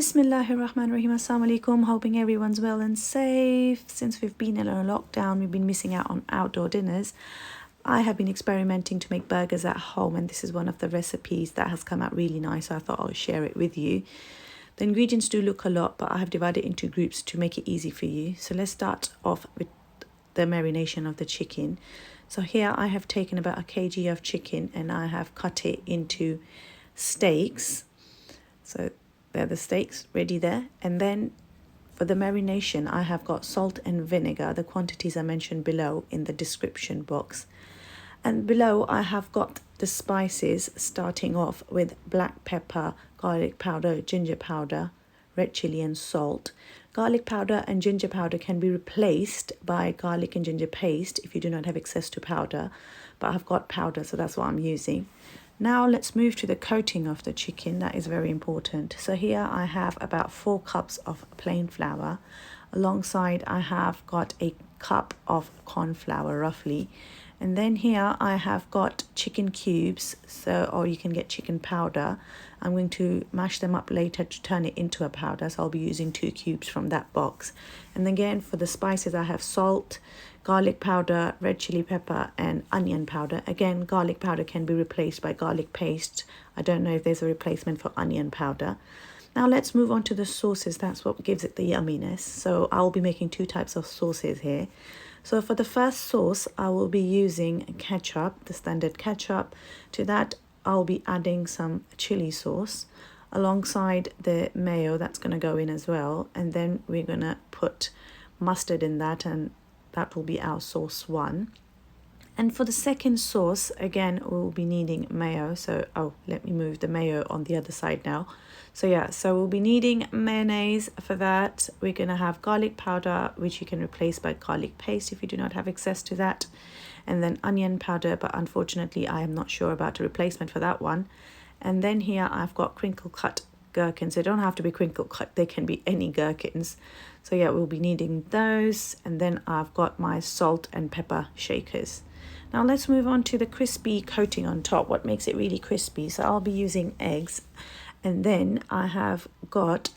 Bismillahirrahmanirrahim. Assalamu alaikum. Hoping everyone's well and safe. Since we've been in a lockdown, we've been missing out on outdoor dinners. I have been experimenting to make burgers at home, and this is one of the recipes that has come out really nice, so I thought I'll share it with you. The ingredients do look a lot, but I have divided into groups to make it easy for you. So let's start off with the marination of the chicken. So here I have taken about 1 kg of chicken and I have cut it into steaks. So they're the steaks ready there. And then for the marination, I have got salt and vinegar. The quantities are mentioned below in the description box. And below I have got the spices, starting off with black pepper, garlic powder, ginger powder, red chilli and salt. Garlic powder and ginger powder can be replaced by garlic and ginger paste if you do not have access to powder. But I've got powder, so that's what I'm using. Now let's move to the coating of the chicken. That is very important. So here I have about 4 cups of plain flour. Alongside I have got a cup of corn flour roughly. And then here I have got chicken cubes, or you can get chicken powder. I'm going to mash them up later to turn it into a powder, so I'll be using 2 cubes from that box. And again, for the spices, I have salt, garlic powder, red chili pepper and onion powder. Again, garlic powder can be replaced by garlic paste. I don't know if there's a replacement for onion powder. Now let's move on to the sauces. That's what gives it the yumminess. So I'll be making 2 types of sauces here. So for the first sauce, I will be using ketchup, the standard ketchup. To that, I'll be adding some chili sauce alongside the mayo that's going to go in as well. And then we're going to put mustard in that, and that will be our sauce 1. And for the second sauce, again, we'll be needing mayo. So, let me move the mayo on the other side now. So we'll be needing mayonnaise for that. We're going to have garlic powder, which you can replace by garlic paste if you do not have access to that. And then onion powder, but unfortunately, I am not sure about a replacement for that one. And then here I've got crinkle cut gherkins. They don't have to be crinkle cut, they can be any gherkins. So yeah, we'll be needing those. And then I've got my salt and pepper shakers. Now let's move on to the crispy coating on top, what makes it really crispy. So I'll be using eggs, and then I have got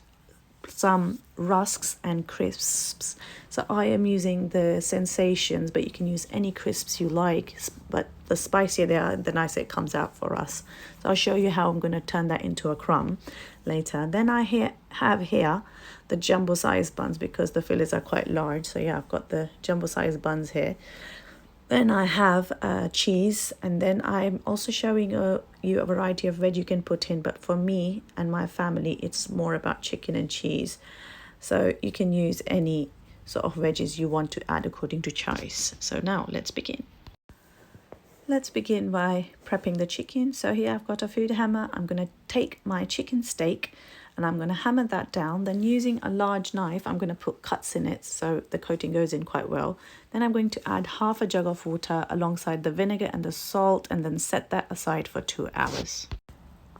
some rusks and crisps. So I am using the Sensations, but you can use any crisps you like, but the spicier they are, the nicer it comes out for us. So I'll show you how I'm going to turn that into a crumb later. Then I have here the jumbo size buns, because the fillets are quite large. So yeah, I've got the jumbo size buns here. Then I have cheese, and then I'm also showing you a variety of veg you can put in, but for me and my family it's more about chicken and cheese. So you can use any sort of veggies you want to add according to choice. So now let's begin. Let's begin by prepping the chicken. So here I've got a food hammer. I'm going to take my chicken steak and I'm going to hammer that down. Then using a large knife, I'm going to put cuts in it so the coating goes in quite well. Then I'm going to add half a jug of water alongside the vinegar and the salt, and then set that aside for 2 hours.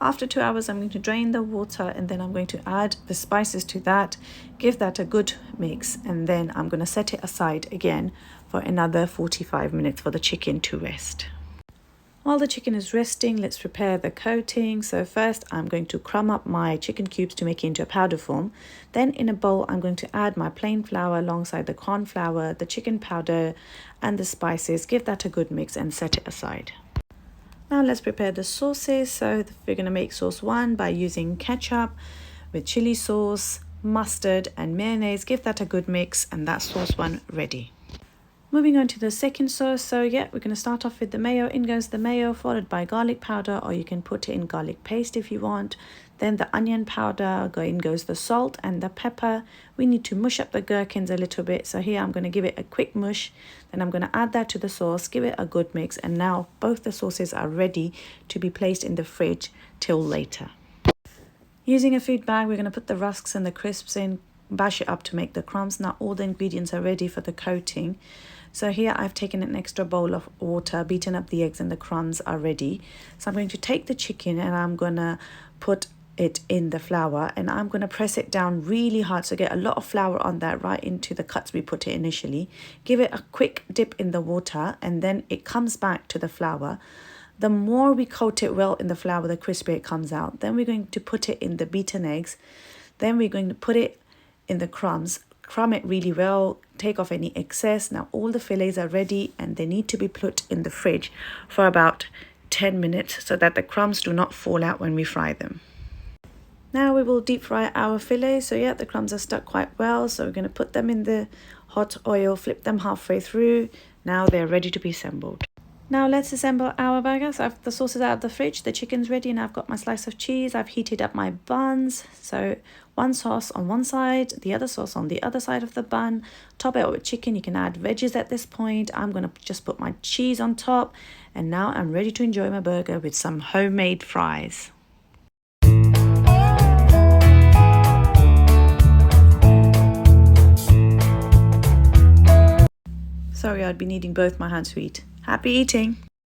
After 2 hours, I'm going to drain the water, and then I'm going to add the spices to that, give that a good mix, and then I'm going to set it aside again for another 45 minutes for the chicken to rest. While the chicken is resting, let's prepare the coating. So first I'm going to crumb up my chicken cubes to make it into a powder form. Then in a bowl I'm going to add my plain flour alongside the corn flour, the chicken powder and the spices. Give that a good mix and set it aside. Now let's prepare the sauces. So we're going to make sauce 1 by using ketchup with chili sauce, mustard and mayonnaise. Give that a good mix, and that's sauce 1 ready. Moving on to the second sauce. So yeah, we're going to start off with the mayo. In goes the mayo, followed by garlic powder, or you can put it in garlic paste if you want. Then the onion powder, in goes the salt and the pepper. We need to mush up the gherkins a little bit. So here I'm going to give it a quick mush. Then I'm going to add that to the sauce, give it a good mix. And now both the sauces are ready to be placed in the fridge till later. Using a food bag, we're going to put the rusks and the crisps in, bash it up to make the crumbs. Now all the ingredients are ready for the coating. So here I've taken an extra bowl of water, beaten up the eggs, and the crumbs are ready. So I'm going to take the chicken and I'm going to put it in the flour, and I'm going to press it down really hard, so get a lot of flour on that right into the cuts we put it initially. Give it a quick dip in the water, and then it comes back to the flour. The more we coat it well in the flour, the crispier it comes out. Then we're going to put it in the beaten eggs. Then we're going to put it in the crumbs, crumb it really well, take off any excess. Now all the fillets are ready and they need to be put in the fridge for about 10 minutes so that the crumbs do not fall out when we fry them. Now we will deep fry our fillets. So yeah, the crumbs are stuck quite well. So we're going to put them in the hot oil, flip them halfway through. Now they're ready to be assembled. Now let's assemble our burger. So the sauce is out of the fridge, the chicken's ready, and I've got my slice of cheese. I've heated up my buns. So one sauce on one side, the other sauce on the other side of the bun. Top it with chicken. You can add veggies at this point. I'm going to just put my cheese on top. And now I'm ready to enjoy my burger with some homemade fries. Sorry, I'd been eating both my hands to eat. Happy eating!